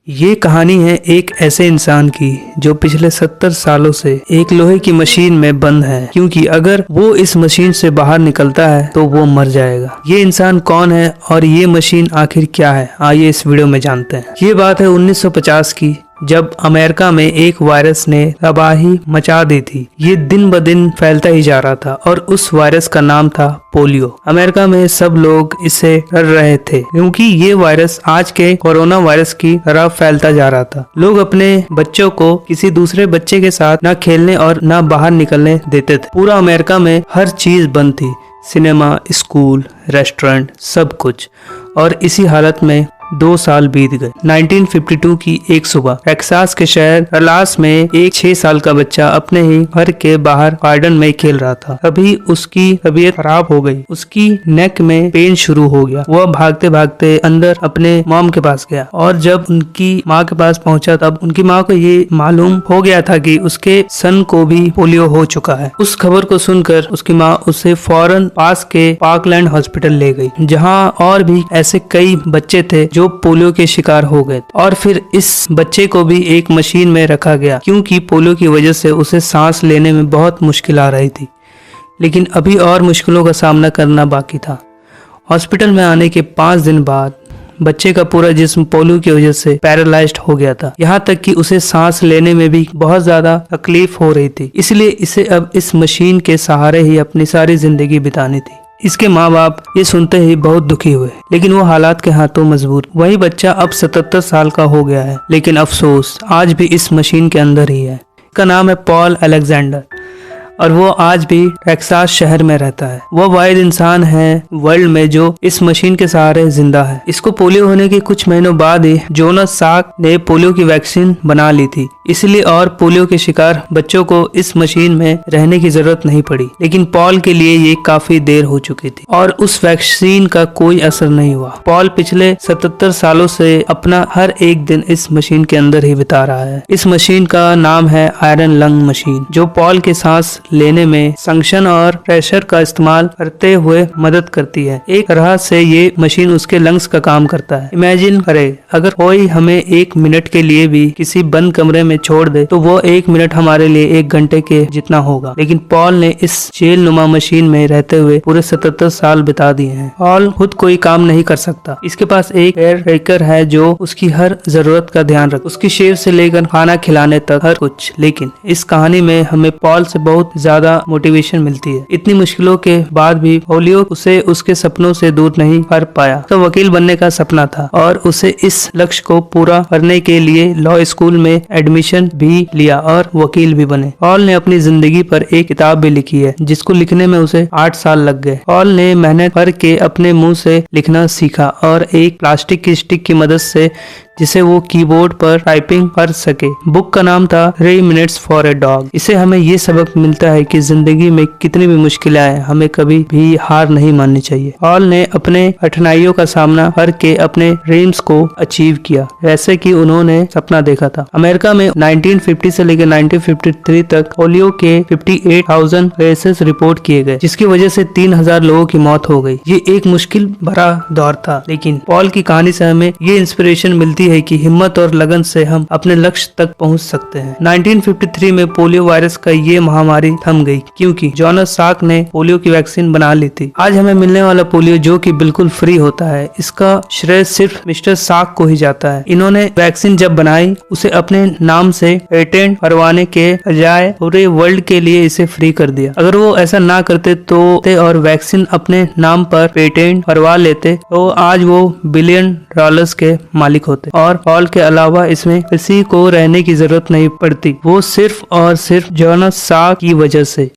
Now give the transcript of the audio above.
ये कहानी है एक ऐसे इंसान की जो पिछले 70 सालों से एक लोहे की मशीन में बंद है, क्योंकि अगर वो इस मशीन से बाहर निकलता है तो वो मर जाएगा। ये इंसान कौन है और ये मशीन आखिर क्या है, आइए इस वीडियो में जानते हैं। ये बात है 1950 की, जब अमेरिका में एक वायरस ने तबाही मचा दी थी। ये दिन ब दिन फैलता ही जा रहा था और उस वायरस का नाम था पोलियो। अमेरिका में सब लोग इससे डर रहे थे क्योंकि ये वायरस आज के कोरोना वायरस की तरह फैलता जा रहा था। लोग अपने बच्चों को किसी दूसरे बच्चे के साथ न खेलने और न बाहर निकलने देते थे। पूरा अमेरिका में हर चीज बंद थी, सिनेमा, स्कूल, रेस्टोरेंट, सब कुछ। और इसी हालत में 2 साल बीत गए। 1952 की एक सुबह टेक्सास के शहर डलास में एक 6 साल का बच्चा अपने ही घर के बाहर गार्डन में खेल रहा था। तभी उसकी तबीयत खराब हो गई। उसकी नेक में पेन शुरू हो गया। वह भागते भागते अंदर अपने मॉम के पास गया और जब उनकी माँ के पास पहुंचा तब उनकी माँ को ये मालूम हो गया था कि उसके सन को भी पोलियो हो चुका है। उस खबर को सुनकर उसकी माँ उसे फौरन पास के पार्कलैंड हॉस्पिटल ले गई, जहाँ और भी ऐसे कई बच्चे थे जो पोलियो के शिकार हो गए। और फिर इस बच्चे को भी एक मशीन में रखा गया, क्योंकि पोलियो की वजह से उसे सांस लेने में बहुत मुश्किल आ रही थी। लेकिन अभी और मुश्किलों का सामना करना बाकी था। हॉस्पिटल में आने के 5 दिन बाद बच्चे का पूरा जिस्म पोलियो की वजह से पैरालाइज्ड हो गया था। यहाँ तक कि उसे सांस लेने में भी बहुत ज्यादा तकलीफ हो रही थी। इसलिए इसे अब इस मशीन के सहारे ही अपनी सारी जिंदगी बितानी थी। इसके माँ बाप ये सुनते ही बहुत दुखी हुए, लेकिन वो हालात के हाथों मजबूर। वही बच्चा अब 77 साल का हो गया है, लेकिन अफसोस आज भी इस मशीन के अंदर ही है। इसका नाम है पॉल अलेक्जेंडर और वो आज भी टेक्सास शहर में रहता है। वो वाहिद इंसान है वर्ल्ड में जो इस मशीन के सहारे जिंदा है। इसको पोलियो होने के कुछ महीनों बाद ही जोनास साक ने पोलियो की वैक्सीन बना ली थी, इसलिए और पोलियो के शिकार बच्चों को इस मशीन में रहने की जरूरत नहीं पड़ी। लेकिन पॉल के लिए ये काफी देर हो चुकी थी और उस वैक्सीन का कोई असर नहीं हुआ। पॉल पिछले 77 सालों से अपना हर एक दिन इस मशीन के अंदर ही बिता रहा है। इस मशीन का नाम है आयरन लंग मशीन, जो पॉल के सांस लेने में संक्शन और प्रेशर का इस्तेमाल करते हुए मदद करती है। एक तरह से ये मशीन उसके लंग्स का काम करता है। इमेजिन करें, अगर कोई हमें 1 मिनट के लिए भी किसी बंद कमरे में छोड़ दे तो वो 1 मिनट हमारे लिए 1 घंटे के जितना होगा। लेकिन पॉल ने इस जेल नुमा मशीन में रहते हुए पूरे 77 साल बिता दिए हैं। पॉल खुद कोई काम नहीं कर सकता। इसके पास एक केयर टेकर है जो उसकी हर जरूरत का ध्यान रखे, उसकी शेव से लेकर खाना खिलाने तक हर कुछ। लेकिन इस कहानी में हमें पॉल से बहुत ज्यादा मोटिवेशन मिलती है। इतनी मुश्किलों के बाद भी पोलियो उसे उसके सपनों से दूर नहीं कर पाया। तो वकील बनने का सपना था और उसे इस लक्ष्य को पूरा करने के लिए लॉ स्कूल में एडमिशन भी लिया और वकील भी बने। पॉल ने अपनी जिंदगी पर एक किताब भी लिखी है, जिसको लिखने में उसे 8 साल लग गए। पॉल ने मेहनत करके अपने मुंह से लिखना सीखा और एक प्लास्टिक की स्टिक की मदद से जिसे वो कीबोर्ड पर टाइपिंग कर सके। बुक का नाम था 3 Minutes for a Dog। इसे हमें ये सबक मिलता है कि जिंदगी में कितनी भी मुश्किलें आए, हमें कभी भी हार नहीं माननी चाहिए। पॉल ने अपने कठिनाइयों का सामना करके अपने ड्रीम्स को अचीव किया, जैसे कि उन्होंने सपना देखा था। अमेरिका में 1950 से लेकर 1953 तक पोलियो के 58,000 केसेस रिपोर्ट किए गए, जिसकी वजह से 3,000 लोगों की मौत हो गई। ये एक मुश्किल भरा दौर था, लेकिन पॉल की कहानी से हमें ये इंस्पिरेशन मिलती है कि हिम्मत और लगन से हम अपने लक्ष्य तक पहुंच सकते हैं। 1953 में पोलियो वायरस का ये महामारी थम गई, क्योंकि जोनास साक ने पोलियो की वैक्सीन बना ली थी। आज हमें मिलने वाला पोलियो जो कि बिल्कुल फ्री होता है, इसका श्रेय सिर्फ मिस्टर साक को ही जाता है। इन्होंने वैक्सीन जब बनाई, उसे अपने नाम से पेटेंट करवाने के बजाय पूरे वर्ल्ड के लिए इसे फ्री कर दिया। अगर वो ऐसा ना करते तो और वैक्सीन अपने नाम पर पेटेंट करवा लेते तो आज वो $बिलियन के मालिक होते और पॉल के अलावा इसमें किसी को रहने की जरूरत नहीं पड़ती। वो सिर्फ और सिर्फ जोनास साक की वजह से।